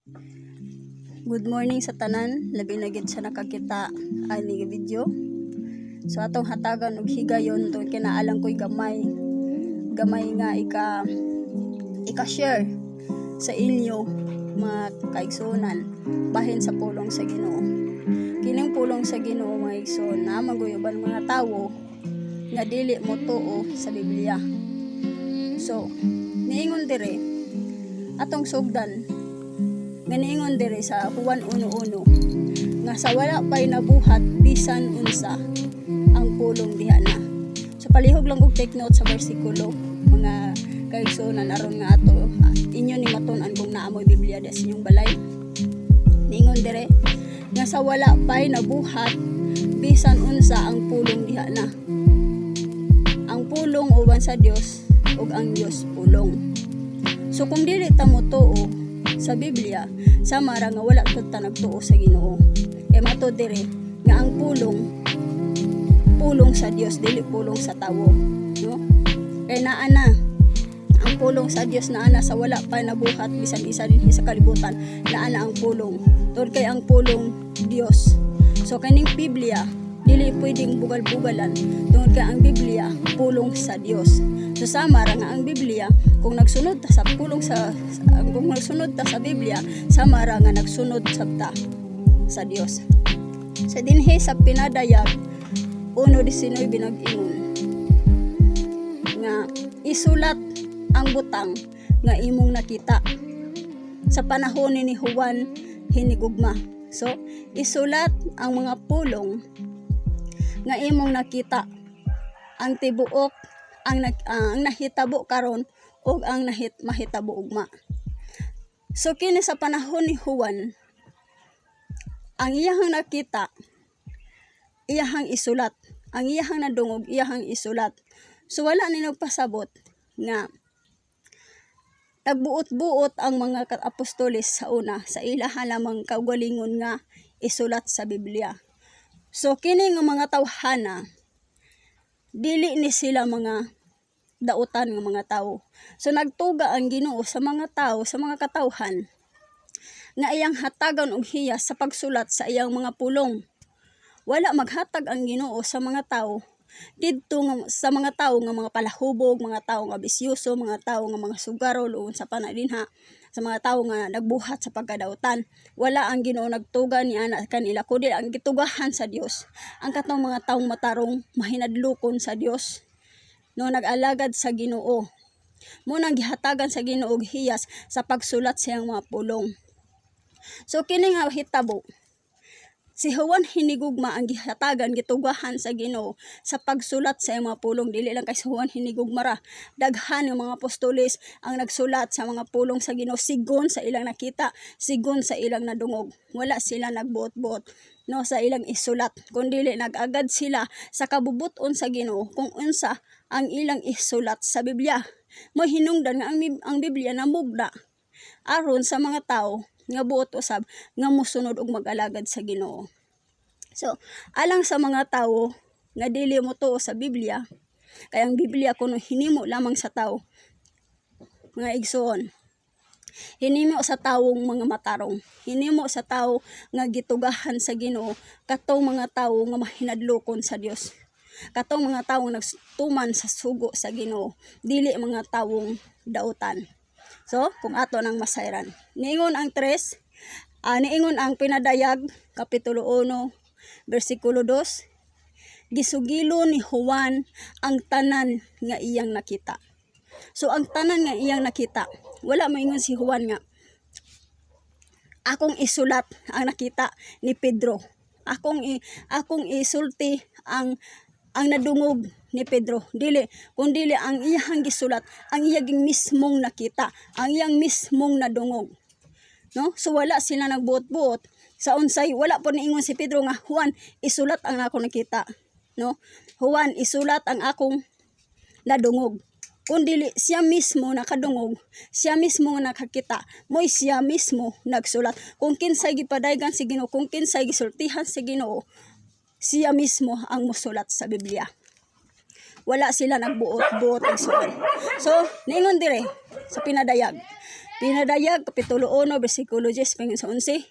Good morning sa tanan, labi na gid sa nakakita ani nga video. So atong hatagan og higayon tungod kinaalang ko'y gamay nga ika-share sa inyo mga kaigsunan bahin sa pulong sa Ginoo. Kining pulong sa Ginoo mga igsoon na maguyoban mga tawo nga dili mo tuo sa Biblia. So niingon dire atong sugdan Ganiingon dire sa Juan 1:1 nga sa wala pay nabuhat bisan unsa ang pulong diha na. So palihog lang og take note sa bersikulo mga kaigsunan aron nga ato inyo ni matun-an kung naa mo Biblia des inyong balay. Niingon dire nga sa wala pay nabuhat bisan unsa ang pulong diha na. Ang pulong uban sa Dios ug ang Dios pulong. So kung dili ta mo tuo sa Biblia, sama ra nga wala gud ta nagtuo sa Ginoo. Mato dire nga ang pulong sa Dios dili pulong sa tawo, no? Kay naa na ang pulong sa Dios naa na sa wala pa nabuhat bisan isa dinhi sa kalibutan, naa na ang pulong. Tungod kay ang pulong Dios. So kaning Biblia dili pwedeng bugal-bugalan tungod kay ang Biblia pulong sa Dios. So sama ra nga ang Biblia kung nagsunod ta sa Biblia, sama ra nga nagsunod sabta sa Dios. Sa dinhi sa pinadayag 1:19 binag-ingon nga isulat ang butang nga imong nakita sa panahon ni Juan hinigugma. So isulat ang mga pulong nga imong nakita, ang tibuok, ang nahitabo karon ug ang mahitabo ugma. So kini sa panahon ni Juan, ang iyahang nakita, iyahang isulat, ang iyahang nadungog, iyahang isulat. So wala ni nagpasabot nga nagbuot-buot ang mga apostoles sa una sa ilaha lamang kaugalingon nga isulat sa Biblia. So kini nga mga tawhana dili ni sila mga dautan nga mga tawo. So nagtuga ang Ginoo sa mga tawo, sa mga katawhan nga iyang hatagan og hiyas sa pagsulat sa iyang mga pulong. Wala maghatag ang Ginoo sa mga tawo didto sa mga tawo nga mga palahubog, mga tawo nga bisyoso, mga tawo nga mga sugarol o sa panadinha, sa mga tawo nga nagbuhat sa pagkadautan. Wala ang Ginoo nagtuga ni ana kanila kundi ang gitugahan sa Dios. Ang katong mga taong matarong mahinadlokon sa Dios no nag-alagad sa Ginoo. Mo nang gihatagan sa Ginoo og hiyas sa pagsulat sa iyang mga pulong. So kini nga hitabo si Juan hinigugma ang gihatagan gitugahan sa Ginoo sa pagsulat sa iyang mga pulong. Dili lang kay si Juan hinigugma ra, daghan ng mga apostoles ang nagsulat sa mga pulong sa Ginoo sigon sa ilang nakita, sigon sa ilang nadungog. Wala sila nagbuot-buot no sa ilang isulat, kundi nag-agad sila sa kabubuton sa Ginoo kung unsa ang ilang isulat sa Biblia. Mo hinungdan nga ang Biblia namugna aron sa mga tawo nga buot usab nga mosunod og mag-alagad sa Ginoo. So alang sa mga tawo nga dili mo tuo sa Biblia, kay ang Biblia kuno hinimo lamang sa tawo mga igsoon, hinimo sa tawong mga matarong, hinimo sa tawo nga gitugahan sa Ginoo, katong mga tawo nga mahinadlokon sa Dios, katong mga tawo nagtuman sa sugo sa Ginoo, dili mga tawong dautan. So kung ato nang masayran, niingon ang niingon ang pinadayag kapitulo 1 bersikulo 2, gisugilo ni Juan ang tanan nga iyang nakita. So ang tanan nga iyang nakita, wala moingon si Juan nga akong isulat ang nakita ni Pedro, akong isulti ang nadungog ni Pedro. Dili, kundi ang iyang gisulat, ang iyang mismong nakita, ang iyang mismong nadungog. No? So wala sila nagbuot-buot sa unsay, wala po niingon si Pedro nga Juan isulat ang akong nakita, no? Juan isulat ang akong nadungog. Kundi siya mismo nakadungog, siya mismo nakakita, mo'y siya mismo nagsulat. Kung kinsay gipadaygan si Ginoo, kung kinsay gisultihan si Ginoo, siya mismo ang musulat sa Biblia. Wala sila nagbuot-buot ang suon. So niingon dire sa pinadayag Pinadayag kapitulo 1 bersikulo 10 hanggang sa 11.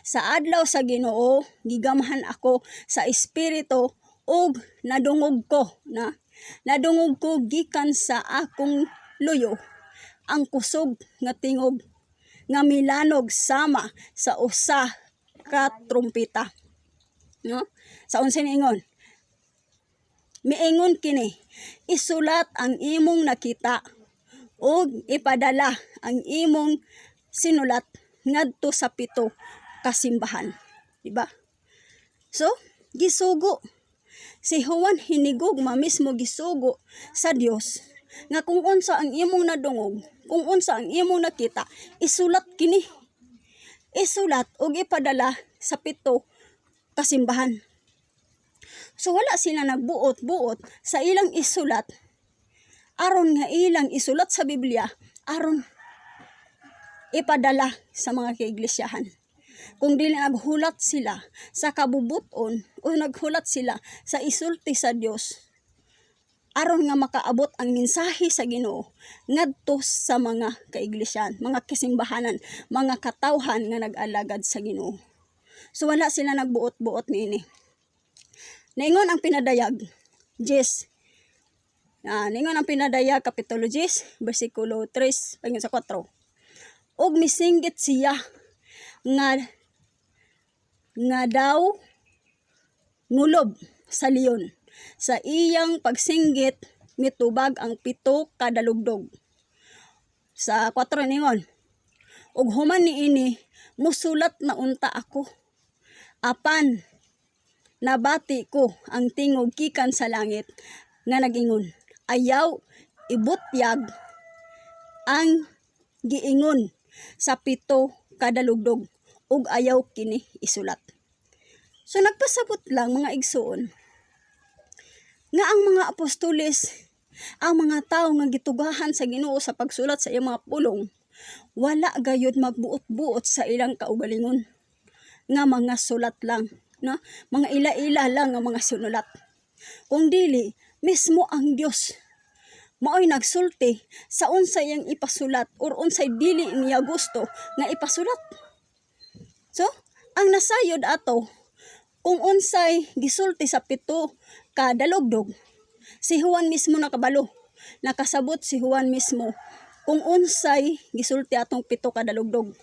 Sa adlaw sa Ginoo gigamahan ako sa espiritu ug nadungog ko gikan sa akong luyo ang kusog nga tingog nga milanog sama sa usa ka trumpeta. No? Sa 11 niingon, miingon kini, isulat ang imong nakita ug ipadala ang imong sinulat ngadto sa 7 ka simbahan. Diba? So, gisugo. Si Juan hinigugma mismo gisugo sa Dios nga kung unsa ang imong nadungog, kung unsa ang imong nakita, isulat kini. Isulat ug ipadala sa 7 ka simbahan. So wala sila nagbuot-buot sa ilang isulat aron nga ilang isulat sa Biblia aron ipadala sa mga kaiglesiyahan. Kung dili naghulat sila sa kabubuton o naghulat sila sa isulti sa Dios aron nga makaabot ang mensahe sa Ginoo ngadto sa mga kaiglesiyahan, mga kasimbahanan, mga katawhan nga nag-alagad sa Ginoo. So wala sila nagbuot-buot niini. Ningon ang pinadayag 10. Ningon ang pinadayag kapitulo 10 bersikulo 3 hanggang sa 4. Og misinggit siya nga daw ngulob sa leon. Sa iyang pagsinggit mitubag ang 7 ka dalugdog. Sa 4 ningon, og human niini musulat na unta ako. Apan nabati ko ang tingog gikan sa langit nga nagingon, ayaw ibutyag ang giingon sa 7 ka dalugdog ug ayaw kini isulat. So nagpasabot lang mga igsoon nga ang mga apostoles, ang mga tawo nga gitugahan sa Ginoo sa pagsulat sa iyang mga pulong, wala gayud magbuot-buot sa ilang kaugalingon nga mga sulat lang, no? Mga ila-ila lang nga mga sinulat. Kung dili mismo ang Dios mao'y nagsulti sa unsay iyang ipasulat or unsay dili niya gusto nga ipasulat. So, ang nasayod ato kung unsay gisulti sa 7 ka dalugdog, si Juan mismo nakabalo. Nakasabot si Juan mismo kung unsay gisulti atong 7 ka dalugdog.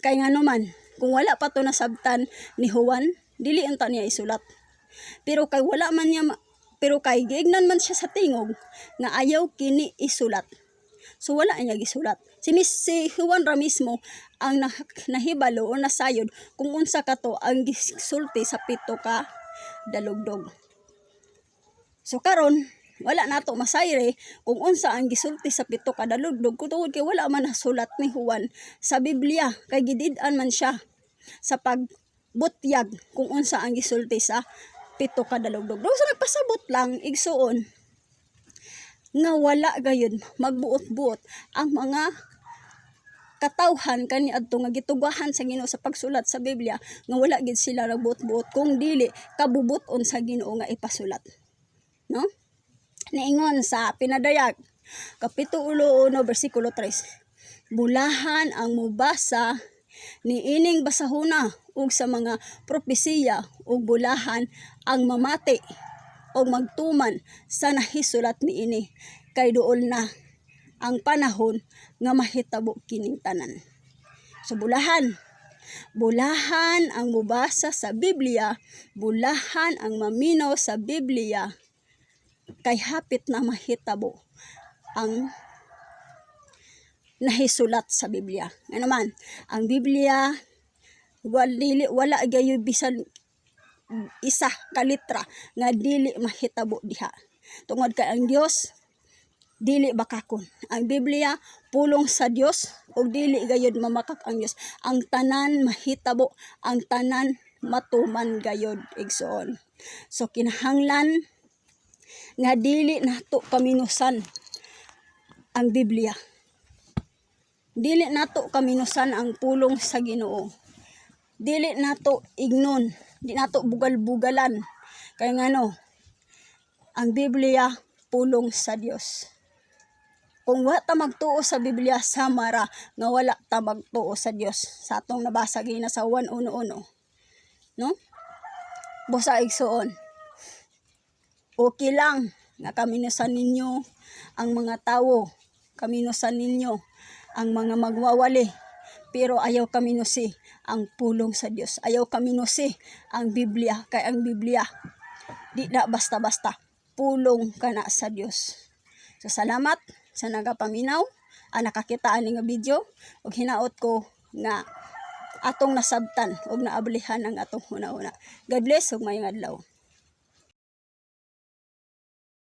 Kay nga naman, kung wala pa to nasabtan ni Juan, dili unta niya isulat. Pero kay wala man niya giignan man siya sa tingog nga ayaw kini isulat. So wala niya gisulat. Si Juan ra mismo ang nahibalo o nasayod kung unsa kato ang gisulti sa 7 ka dalugdog. So karon wala nato masayre kung unsa ang gisulti sa 7 ka dalugdog tungod kay wala man nasulat ni Juan sa Biblia kay gidid-an man siya sa pagbutyag kung unsa ang gisulti sa 7 ka dalugdog. So nagpasabot lang igsuon nga wala gayud magbuot-buot ang mga katawhan kaniadto nga gitugahan sa Ginoo sa pagsulat sa Biblia nga wala gid sila nagbuot-buot kung dili kabubuton sa Ginoo nga ipasulat. No? Niingon sa pinadayag kapitulo 1 bersikulo 3. Bulahan ang mubasa niining basahona ug sa mga propesiya ug bulahan ang mamati ug magtuman sa nahisulat niini kay duol na ang panahon nga mahitabo kining tanan. So bulahan ang mubasa sa Biblia, bulahan ang maminaw sa Biblia kay hapit na mahitabo ang nahisulat sa Biblia. Ano man, ang Biblia wala gayoy bisan isa ka litra nga dili mahitabo diha. Tungod kay ang Dios dili bakakon. Ang Biblia pulong sa Dios ug dili gayud mamakak ang Dios. Ang tanan mahitabo, ang tanan matuman gayud igsoon. So kinahanglan nga dili nato kaminusan ang Biblia. Dili nato kaminusan ang pulong sa Ginoo. Dili nato ignon, di nato bugal-bugalan. Kay ngano, ang Biblia pulong sa Dios. Kung wa ta magtuo sa Biblia, samara nga wala ta magtuo sa Dios. Sa atong nabasa gina sa 1:1, no? Busa igsoon. Okay lang nga kaminusan ninyo ang mga tawo, kaminusan ninyo ang mga magwawali, pero ayaw kaminusi ang pulong sa Dios. Ayaw kaminusi ang Biblia, kay ang Biblia di na basta-basta, pulong kana sa Dios. So salamat sa nagapaminaw, nakakita ani nga video, ug hinaot ko nga atong nasabtan ug naablihan ang atong una-una. God bless ug maayong adlaw.